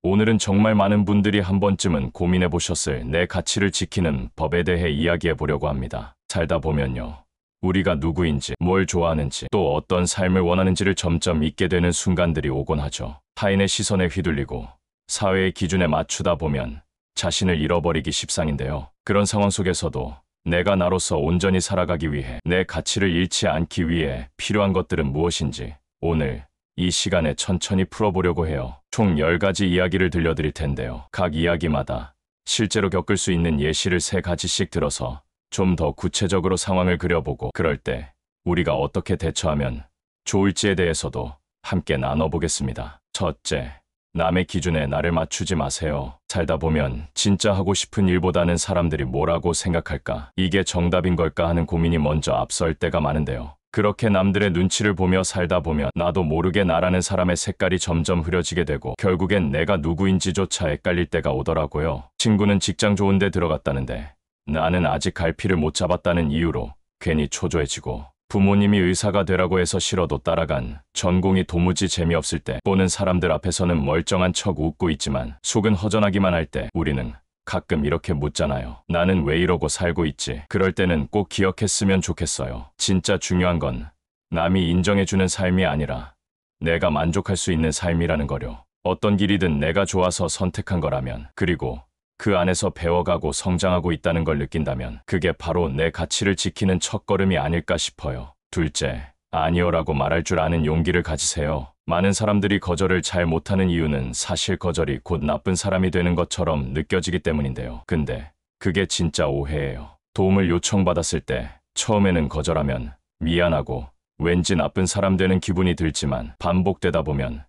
오늘은 정말 많은 분들이 한 번쯤은 고민해 보셨을 내 가치를 지키는 법에 대해 이야기해 보려고 합니다. 살다 보면요. 우리가 누구인지, 뭘 좋아하는지, 또 어떤 삶을 원하는지를 점점 잊게 되는 순간들이 오곤 하죠. 타인의 시선에 휘둘리고 사회의 기준에 맞추다 보면 자신을 잃어버리기 십상인데요. 그런 상황 속에서도 내가 나로서 온전히 살아가기 위해, 내 가치를 잃지 않기 위해 필요한 것들은 무엇인지 오늘 이 시간에 천천히 풀어보려고 해요. 총 10가지 이야기를 들려드릴 텐데요. 각 이야기마다 실제로 겪을 수 있는 예시를 3가지씩 들어서 좀 더 구체적으로 상황을 그려보고, 그럴 때 우리가 어떻게 대처하면 좋을지에 대해서도 함께 나눠보겠습니다. 첫째, 남의 기준에 나를 맞추지 마세요. 살다 보면 진짜 하고 싶은 일보다는 사람들이 뭐라고 생각할까, 이게 정답인 걸까 하는 고민이 먼저 앞설 때가 많은데요. 그렇게 남들의 눈치를 보며 살다 보면 나도 모르게 나라는 사람의 색깔이 점점 흐려지게 되고, 결국엔 내가 누구인지조차 헷갈릴 때가 오더라고요. 친구는 직장 좋은 데 들어갔다는데 나는 아직 갈피를 못 잡았다는 이유로 괜히 초조해지고, 부모님이 의사가 되라고 해서 싫어도 따라간 전공이 도무지 재미없을 때, 보는 사람들 앞에서는 멀쩡한 척 웃고 있지만 속은 허전하기만 할 때 우리는 가끔 이렇게 묻잖아요. 나는 왜 이러고 살고 있지? 그럴 때는 꼭 기억했으면 좋겠어요. 진짜 중요한 건 남이 인정해주는 삶이 아니라 내가 만족할 수 있는 삶이라는 거요. 어떤 길이든 내가 좋아서 선택한 거라면, 그리고 그 안에서 배워가고 성장하고 있다는 걸 느낀다면, 그게 바로 내 가치를 지키는 첫걸음이 아닐까 싶어요. 둘째, 아니요라고 말할 줄 아는 용기를 가지세요. 많은 사람들이 거절을 잘 못하는 이유는 사실 거절이 곧 나쁜 사람이 되는 것처럼 느껴지기 때문인데요. 근데 그게 진짜 오해예요. 도움을 요청받았을 때 처음에는 거절하면 미안하고 왠지 나쁜 사람 되는 기분이 들지만, 반복되다 보면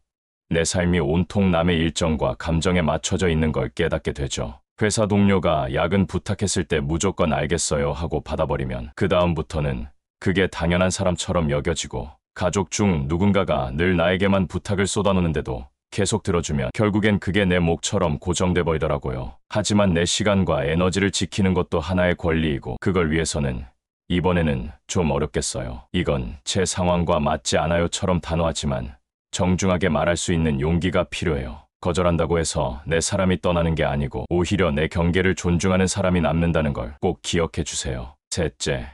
내 삶이 온통 남의 일정과 감정에 맞춰져 있는 걸 깨닫게 되죠. 회사 동료가 야근 부탁했을 때 무조건 알겠어요 하고 받아버리면 그 다음부터는 그게 당연한 사람처럼 여겨지고, 가족 중 누군가가 늘 나에게만 부탁을 쏟아놓는데도 계속 들어주면 결국엔 그게 내 몫처럼 고정돼 버리더라고요. 하지만 내 시간과 에너지를 지키는 것도 하나의 권리이고, 그걸 위해서는 이번에는 좀 어렵겠어요. 이건 제 상황과 맞지 않아요처럼 단호하지만 정중하게 말할 수 있는 용기가 필요해요. 거절한다고 해서 내 사람이 떠나는 게 아니고, 오히려 내 경계를 존중하는 사람이 남는다는 걸 꼭 기억해 주세요. 셋째,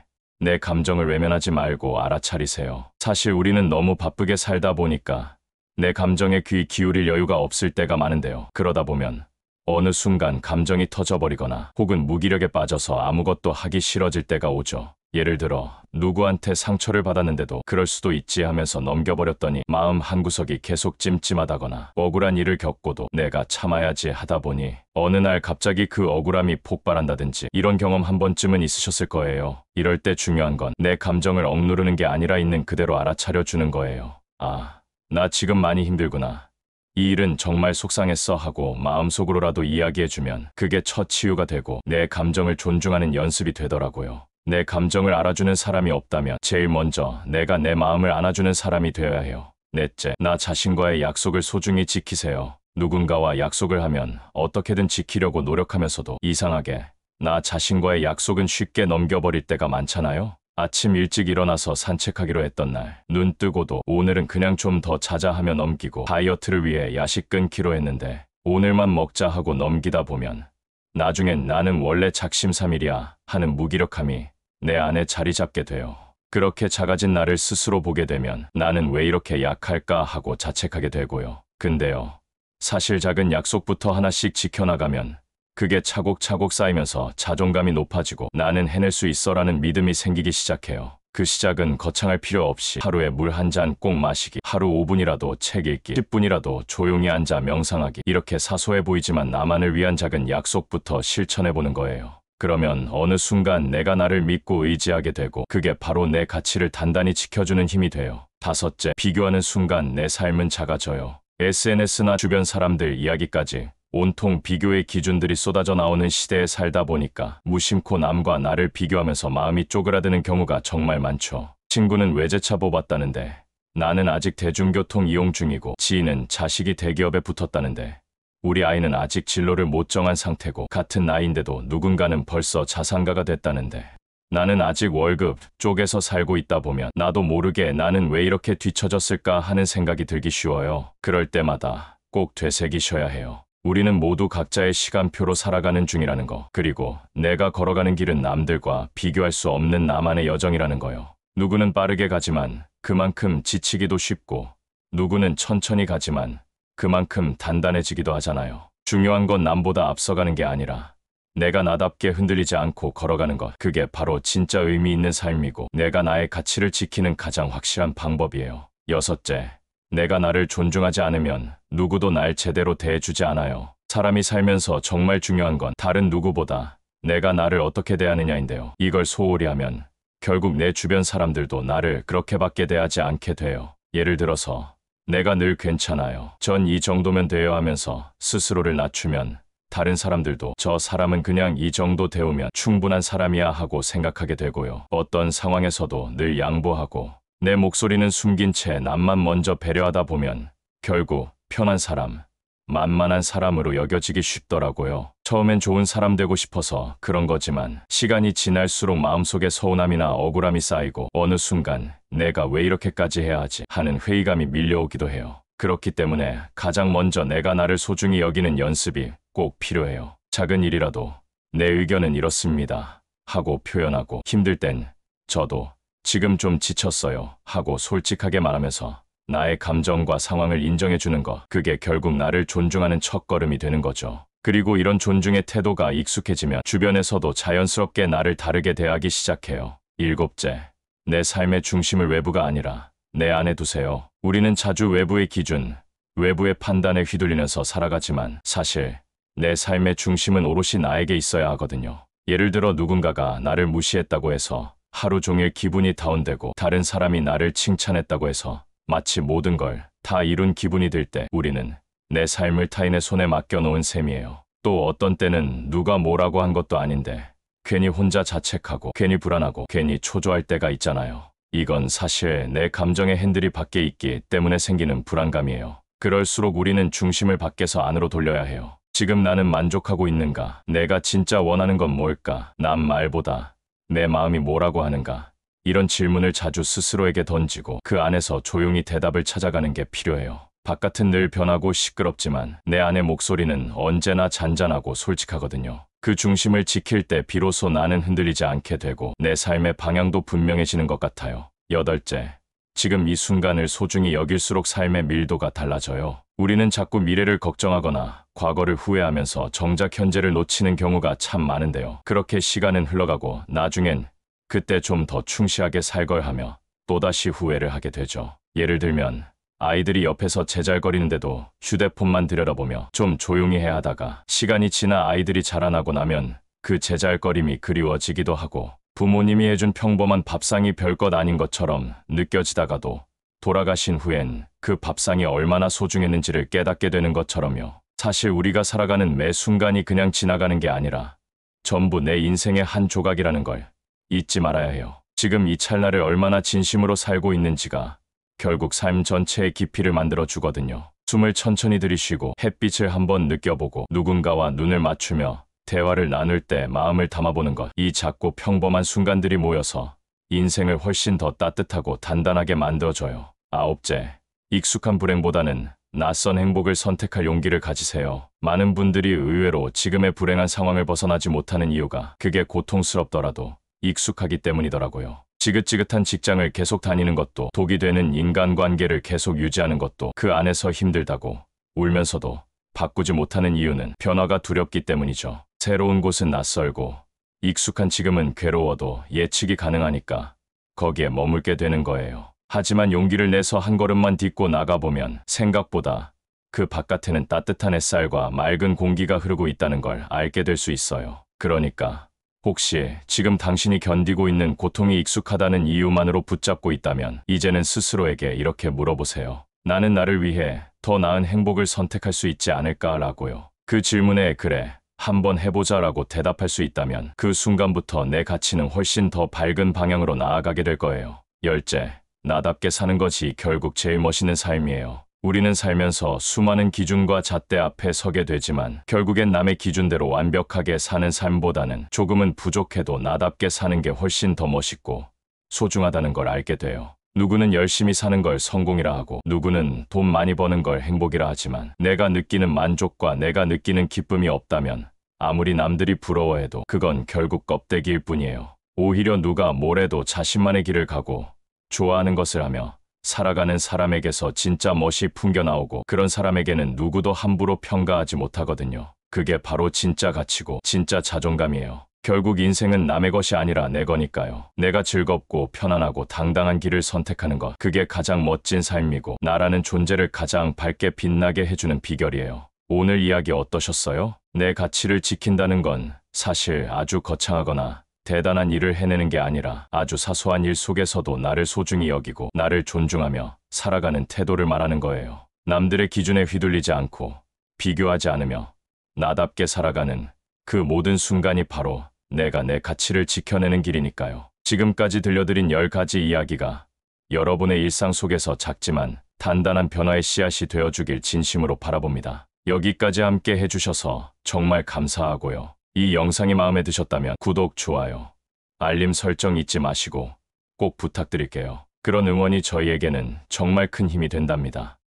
내 감정을 외면하지 말고 알아차리세요. 사실 우리는 너무 바쁘게 살다 보니까 내 감정에 귀 기울일 여유가 없을 때가 많은데요. 그러다 보면 어느 순간 감정이 터져버리거나 혹은 무기력에 빠져서 아무것도 하기 싫어질 때가 오죠. 예를 들어 누구한테 상처를 받았는데도 그럴 수도 있지 하면서 넘겨버렸더니 마음 한구석이 계속 찜찜하다거나, 억울한 일을 겪고도 내가 참아야지 하다 보니 어느 날 갑자기 그 억울함이 폭발한다든지, 이런 경험 한 번쯤은 있으셨을 거예요. 이럴 때 중요한 건 내 감정을 억누르는 게 아니라 있는 그대로 알아차려주는 거예요. 아, 나 지금 많이 힘들구나. 이 일은 정말 속상했어 하고 마음속으로라도 이야기해주면 그게 첫 치유가 되고 내 감정을 존중하는 연습이 되더라고요. 내 감정을 알아주는 사람이 없다면 제일 먼저 내가 내 마음을 안아주는 사람이 되어야 해요. 넷째, 나 자신과의 약속을 소중히 지키세요. 누군가와 약속을 하면 어떻게든 지키려고 노력하면서도 이상하게 나 자신과의 약속은 쉽게 넘겨버릴 때가 많잖아요. 아침 일찍 일어나서 산책하기로 했던 날, 눈 뜨고도 오늘은 그냥 좀 더 자자 하며 넘기고, 다이어트를 위해 야식 끊기로 했는데 오늘만 먹자 하고 넘기다 보면 나중엔 나는 원래 작심삼일이야 하는 무기력함이 내 안에 자리 잡게 돼요. 그렇게 작아진 나를 스스로 보게 되면 나는 왜 이렇게 약할까 하고 자책하게 되고요. 근데요, 사실 작은 약속부터 하나씩 지켜나가면 그게 차곡차곡 쌓이면서 자존감이 높아지고 나는 해낼 수 있어라는 믿음이 생기기 시작해요. 그 시작은 거창할 필요 없이 하루에 물 한 잔 꼭 마시기, 하루 5분이라도 책 읽기, 10분이라도 조용히 앉아 명상하기, 이렇게 사소해 보이지만 나만을 위한 작은 약속부터 실천해보는 거예요. 그러면 어느 순간 내가 나를 믿고 의지하게 되고, 그게 바로 내 가치를 단단히 지켜주는 힘이 돼요. 다섯째, 비교하는 순간 내 삶은 작아져요. SNS나 주변 사람들 이야기까지 온통 비교의 기준들이 쏟아져 나오는 시대에 살다 보니까 무심코 남과 나를 비교하면서 마음이 쪼그라드는 경우가 정말 많죠. 친구는 외제차 뽑았다는데 나는 아직 대중교통 이용 중이고, 지인은 자식이 대기업에 붙었다는데 우리 아이는 아직 진로를 못 정한 상태고, 같은 나이인데도 누군가는 벌써 자산가가 됐다는데 나는 아직 월급 쪽에서 살고 있다 보면 나도 모르게 나는 왜 이렇게 뒤처졌을까 하는 생각이 들기 쉬워요. 그럴 때마다 꼭 되새기셔야 해요. 우리는 모두 각자의 시간표로 살아가는 중이라는 거. 그리고 내가 걸어가는 길은 남들과 비교할 수 없는 나만의 여정이라는 거요. 누구는 빠르게 가지만 그만큼 지치기도 쉽고, 누구는 천천히 가지만 그만큼 단단해지기도 하잖아요. 중요한 건 남보다 앞서가는 게 아니라 내가 나답게 흔들리지 않고 걸어가는 것. 그게 바로 진짜 의미 있는 삶이고 내가 나의 가치를 지키는 가장 확실한 방법이에요. 여섯째, 내가 나를 존중하지 않으면 누구도 날 제대로 대해주지 않아요. 사람이 살면서 정말 중요한 건 다른 누구보다 내가 나를 어떻게 대하느냐인데요. 이걸 소홀히 하면 결국 내 주변 사람들도 나를 그렇게밖에 대하지 않게 돼요. 예를 들어서 내가 늘 괜찮아요. 전 이 정도면 돼요 하면서 스스로를 낮추면 다른 사람들도 저 사람은 그냥 이 정도 되우면 충분한 사람이야 하고 생각하게 되고요. 어떤 상황에서도 늘 양보하고 내 목소리는 숨긴 채 남만 먼저 배려하다 보면 결국 편한 사람, 만만한 사람으로 여겨지기 쉽더라고요. 처음엔 좋은 사람 되고 싶어서 그런 거지만 시간이 지날수록 마음속에 서운함이나 억울함이 쌓이고 어느 순간 내가 왜 이렇게까지 해야 하지 하는 회의감이 밀려오기도 해요. 그렇기 때문에 가장 먼저 내가 나를 소중히 여기는 연습이 꼭 필요해요. 작은 일이라도 내 의견은 이렇습니다 하고 표현하고, 힘들 땐 저도 지금 좀 지쳤어요 하고 솔직하게 말하면서 나의 감정과 상황을 인정해주는 것. 그게 결국 나를 존중하는 첫걸음이 되는 거죠. 그리고 이런 존중의 태도가 익숙해지면 주변에서도 자연스럽게 나를 다르게 대하기 시작해요. 일곱째, 내 삶의 중심을 외부가 아니라 내 안에 두세요. 우리는 자주 외부의 기준, 외부의 판단에 휘둘리면서 살아가지만 사실 내 삶의 중심은 오롯이 나에게 있어야 하거든요. 예를 들어 누군가가 나를 무시했다고 해서 하루 종일 기분이 다운되고, 다른 사람이 나를 칭찬했다고 해서 마치 모든 걸 다 이룬 기분이 들 때 우리는 내 삶을 타인의 손에 맡겨놓은 셈이에요. 또 어떤 때는 누가 뭐라고 한 것도 아닌데 괜히 혼자 자책하고 괜히 불안하고 괜히 초조할 때가 있잖아요. 이건 사실 내 감정의 핸들이 밖에 있기 때문에 생기는 불안감이에요. 그럴수록 우리는 중심을 밖에서 안으로 돌려야 해요. 지금 나는 만족하고 있는가? 내가 진짜 원하는 건 뭘까? 남 말보다 내 마음이 뭐라고 하는가? 이런 질문을 자주 스스로에게 던지고 그 안에서 조용히 대답을 찾아가는 게 필요해요. 바깥은 늘 변하고 시끄럽지만 내 안의 목소리는 언제나 잔잔하고 솔직하거든요. 그 중심을 지킬 때 비로소 나는 흔들리지 않게 되고 내 삶의 방향도 분명해지는 것 같아요. 여덟째, 지금 이 순간을 소중히 여길수록 삶의 밀도가 달라져요. 우리는 자꾸 미래를 걱정하거나 과거를 후회하면서 정작 현재를 놓치는 경우가 참 많은데요. 그렇게 시간은 흘러가고 나중엔 그때 좀 더 충실하게 살 걸 하며 또다시 후회를 하게 되죠. 예를 들면 아이들이 옆에서 제잘거리는데도 휴대폰만 들여다보며 좀 조용히 해야 하다가 시간이 지나 아이들이 자라나고 나면 그 제잘거림이 그리워지기도 하고, 부모님이 해준 평범한 밥상이 별것 아닌 것처럼 느껴지다가도 돌아가신 후엔 그 밥상이 얼마나 소중했는지를 깨닫게 되는 것처럼요. 사실 우리가 살아가는 매 순간이 그냥 지나가는 게 아니라 전부 내 인생의 한 조각이라는 걸 잊지 말아야 해요. 지금 이 찰나를 얼마나 진심으로 살고 있는지가 결국 삶 전체의 깊이를 만들어 주거든요. 숨을 천천히 들이쉬고 햇빛을 한번 느껴보고 누군가와 눈을 맞추며 대화를 나눌 때 마음을 담아보는 것. 이 작고 평범한 순간들이 모여서 인생을 훨씬 더 따뜻하고 단단하게 만들어줘요. 아홉째, 익숙한 불행보다는 낯선 행복을 선택할 용기를 가지세요. 많은 분들이 의외로 지금의 불행한 상황을 벗어나지 못하는 이유가 그게 고통스럽더라도 익숙하기 때문이더라고요. 지긋지긋한 직장을 계속 다니는 것도, 독이 되는 인간관계를 계속 유지하는 것도 그 안에서 힘들다고 울면서도 바꾸지 못하는 이유는 변화가 두렵기 때문이죠. 새로운 곳은 낯설고 익숙한 지금은 괴로워도 예측이 가능하니까 거기에 머물게 되는 거예요. 하지만 용기를 내서 한 걸음만 딛고 나가보면 생각보다 그 바깥에는 따뜻한 햇살과 맑은 공기가 흐르고 있다는 걸 알게 될 수 있어요. 그러니까 혹시 지금 당신이 견디고 있는 고통이 익숙하다는 이유만으로 붙잡고 있다면 이제는 스스로에게 이렇게 물어보세요. 나는 나를 위해 더 나은 행복을 선택할 수 있지 않을까라고요. 그 질문에 그래, 한번 해보자라고 대답할 수 있다면 그 순간부터 내 가치는 훨씬 더 밝은 방향으로 나아가게 될 거예요. 열째, 나답게 사는 것이 결국 제일 멋있는 삶이에요. 우리는 살면서 수많은 기준과 잣대 앞에 서게 되지만 결국엔 남의 기준대로 완벽하게 사는 삶보다는 조금은 부족해도 나답게 사는 게 훨씬 더 멋있고 소중하다는 걸 알게 돼요. 누구는 열심히 사는 걸 성공이라 하고 누구는 돈 많이 버는 걸 행복이라 하지만 내가 느끼는 만족과 내가 느끼는 기쁨이 없다면 아무리 남들이 부러워해도 그건 결국 껍데기일 뿐이에요. 오히려 누가 뭐래도 자신만의 길을 가고 좋아하는 것을 하며 살아가는 사람에게서 진짜 멋이 풍겨나오고 그런 사람에게는 누구도 함부로 평가하지 못하거든요. 그게 바로 진짜 가치고 진짜 자존감이에요. 결국 인생은 남의 것이 아니라 내 거니까요. 내가 즐겁고 편안하고 당당한 길을 선택하는 것, 그게 가장 멋진 삶이고 나라는 존재를 가장 밝게 빛나게 해주는 비결이에요. 오늘 이야기 어떠셨어요? 내 가치를 지킨다는 건 사실 아주 거창하거나 대단한 일을 해내는 게 아니라 아주 사소한 일 속에서도 나를 소중히 여기고 나를 존중하며 살아가는 태도를 말하는 거예요. 남들의 기준에 휘둘리지 않고 비교하지 않으며 나답게 살아가는 그 모든 순간이 바로 내가 내 가치를 지켜내는 길이니까요. 지금까지 들려드린 10가지 이야기가 여러분의 일상 속에서 작지만 단단한 변화의 씨앗이 되어주길 진심으로 바라봅니다. 여기까지 함께 해주셔서 정말 감사하고요. 이 영상이 마음에 드셨다면 구독, 좋아요, 알림 설정 잊지 마시고 꼭 부탁드릴게요. 그런 응원이 저희에게는 정말 큰 힘이 된답니다.